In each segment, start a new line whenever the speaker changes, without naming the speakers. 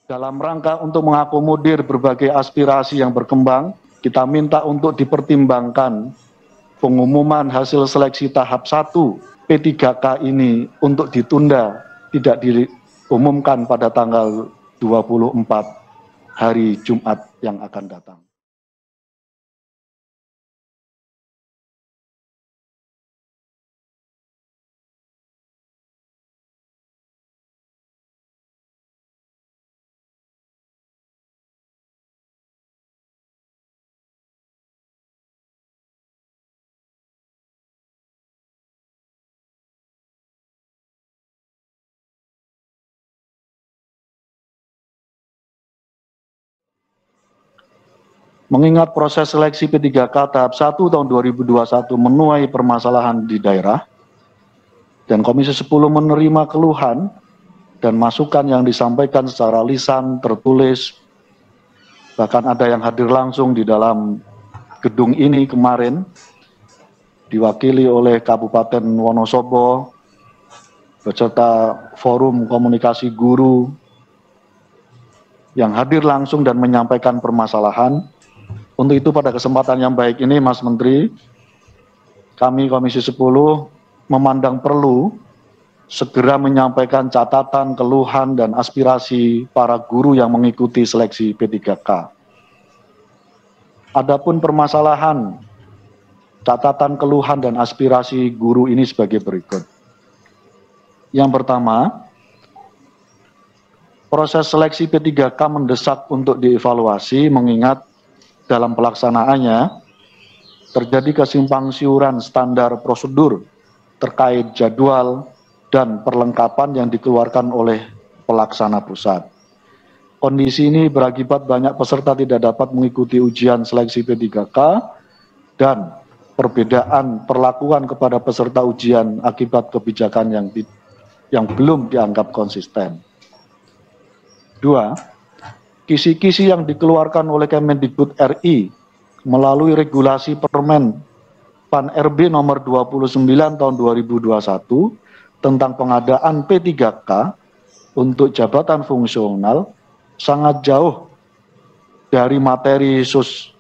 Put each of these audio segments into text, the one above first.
Dalam rangka untuk mengakomodir berbagai aspirasi yang berkembang, kita minta untuk dipertimbangkan pengumuman hasil seleksi tahap 1 P3K ini untuk ditunda, tidak diumumkan pada tanggal 24 hari Jumat yang akan datang. Mengingat proses seleksi P3K tahap 1 tahun 2021 menuai permasalahan di daerah, dan Komisi 10 menerima keluhan dan masukan yang disampaikan secara lisan, tertulis, bahkan ada yang hadir langsung di dalam gedung ini kemarin, diwakili oleh Kabupaten Wonosobo, beserta Forum Komunikasi Guru, yang hadir langsung dan menyampaikan permasalahan. Untuk itu pada kesempatan yang baik ini Mas Menteri, kami Komisi 10 memandang perlu segera menyampaikan catatan, keluhan, dan aspirasi para guru yang mengikuti seleksi P3K. Adapun permasalahan, catatan, keluhan, dan aspirasi guru ini sebagai berikut. Yang pertama, proses seleksi P3K mendesak untuk dievaluasi mengingat dalam pelaksanaannya terjadi kesimpang siuran standar prosedur terkait jadwal dan perlengkapan yang dikeluarkan oleh pelaksana pusat. Kondisi ini berakibat banyak peserta tidak dapat mengikuti ujian seleksi P3K dan perbedaan perlakuan kepada peserta ujian akibat kebijakan yang belum dianggap konsisten. 2. Kisi-kisi yang dikeluarkan oleh Kemendikbud RI melalui regulasi Permen PAN RB nomor 29 tahun 2021 tentang pengadaan P3K untuk jabatan fungsional sangat jauh dari materi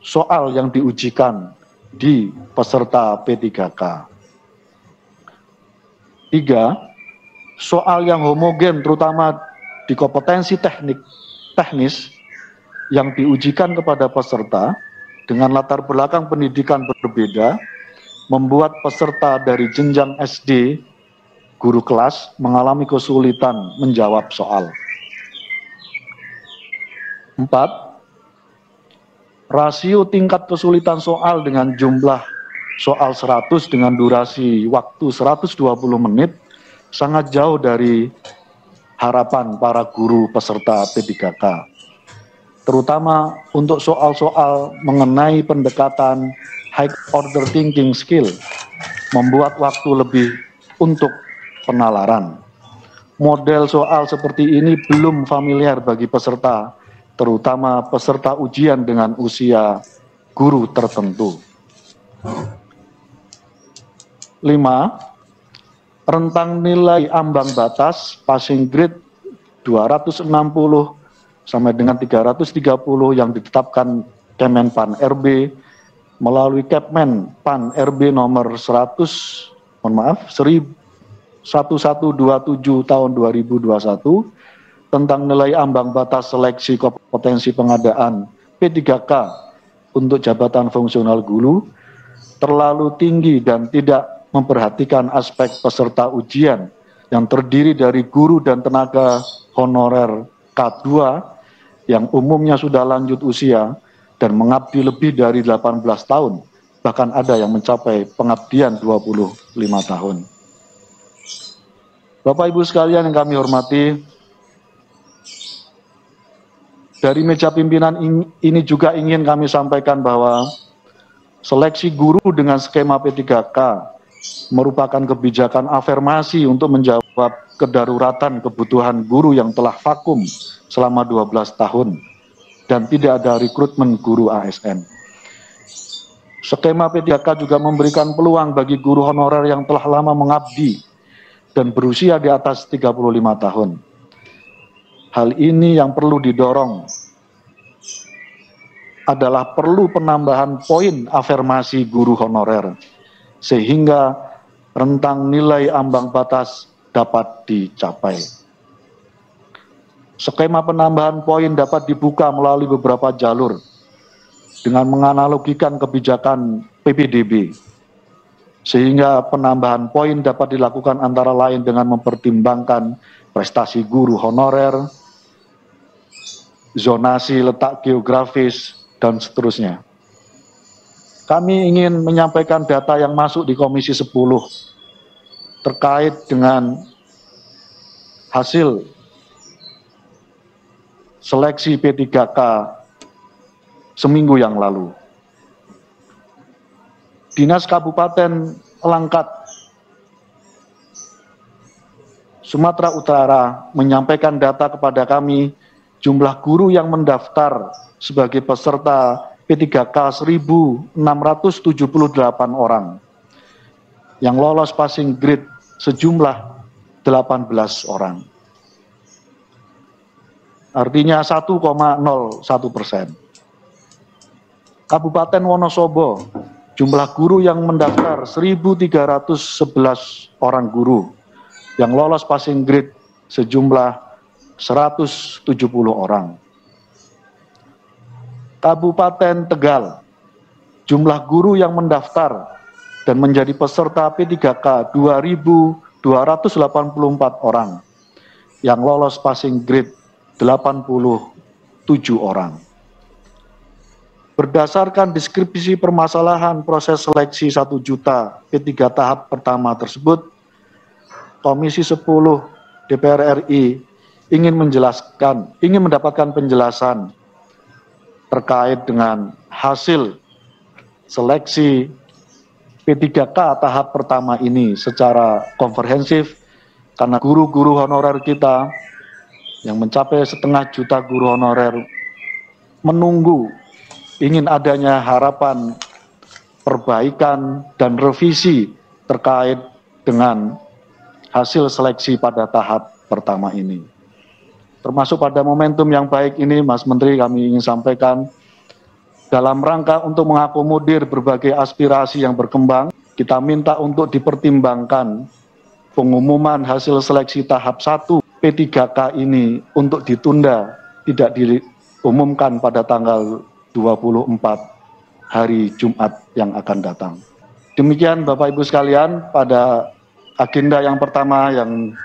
soal yang diujikan di peserta P3K. 3. Soal yang homogen terutama di kompetensi teknis yang diujikan kepada peserta dengan latar belakang pendidikan berbeda membuat peserta dari jenjang SD, guru kelas mengalami kesulitan menjawab soal. 4. Rasio tingkat kesulitan soal dengan jumlah soal 100 dengan durasi waktu 120 menit sangat jauh dari harapan para guru peserta P3K. Terutama untuk soal-soal mengenai pendekatan high order thinking skill, membuat waktu lebih untuk penalaran. Model soal seperti ini belum familiar bagi peserta, terutama peserta ujian dengan usia guru tertentu. 5. Rentang nilai ambang batas passing grade 260 sampai dengan 330 yang ditetapkan Kemenpan RB melalui Kepmen PAN RB nomor 1127 tahun 2021 tentang nilai ambang batas seleksi kompetensi pengadaan P3K untuk jabatan fungsional guru terlalu tinggi dan tidak memperhatikan aspek peserta ujian yang terdiri dari guru dan tenaga honorer K2 yang umumnya sudah lanjut usia dan mengabdi lebih dari 18 tahun, bahkan ada yang mencapai pengabdian 25 tahun. Bapak Ibu sekalian yang kami hormati, dari meja pimpinan ini juga ingin kami sampaikan bahwa seleksi guru dengan skema P3K merupakan kebijakan afirmasi untuk menjawab kedaruratan kebutuhan guru yang telah vakum selama 12 tahun dan tidak ada rekrutmen guru ASN. Skema P3K juga memberikan peluang bagi guru honorer yang telah lama mengabdi dan berusia di atas 35 tahun. Hal ini yang perlu didorong adalah perlu penambahan poin afirmasi guru honorer, sehingga rentang nilai ambang batas dapat dicapai. Skema penambahan poin dapat dibuka melalui beberapa jalur dengan menganalogikan kebijakan PPDB, sehingga penambahan poin dapat dilakukan antara lain dengan mempertimbangkan prestasi guru honorer, zonasi letak geografis, dan seterusnya. Kami ingin menyampaikan data yang masuk di Komisi 10 terkait dengan hasil seleksi P3K seminggu yang lalu. Dinas Kabupaten Langkat, Sumatera Utara menyampaikan data kepada kami jumlah guru yang mendaftar sebagai peserta P3K 1.678 orang, yang lolos passing grade sejumlah 18 orang. Artinya 1,01%. Kabupaten Wonosobo, jumlah guru yang mendaftar 1.311 orang guru, yang lolos passing grade sejumlah 170 orang. Kabupaten Tegal, jumlah guru yang mendaftar dan menjadi peserta P3K 2.284 orang, yang lolos passing grade 87 orang. Berdasarkan deskripsi permasalahan proses seleksi 1 juta P3 tahap pertama tersebut, Komisi 10 DPR RI ingin mendapatkan penjelasan terkait dengan hasil seleksi P3K tahap pertama ini secara komprehensif, karena guru-guru honorer kita yang mencapai 0,5 juta guru honorer menunggu, ingin adanya harapan perbaikan dan revisi terkait dengan hasil seleksi pada tahap pertama ini. Termasuk pada momentum yang baik ini, Mas Menteri, kami ingin sampaikan, dalam rangka untuk mengakomodir berbagai aspirasi yang berkembang, kita minta untuk dipertimbangkan pengumuman hasil seleksi tahap 1 P3K ini untuk ditunda, tidak diumumkan pada tanggal 24 hari Jumat yang akan datang. Demikian Bapak Ibu sekalian, pada agenda yang pertama yang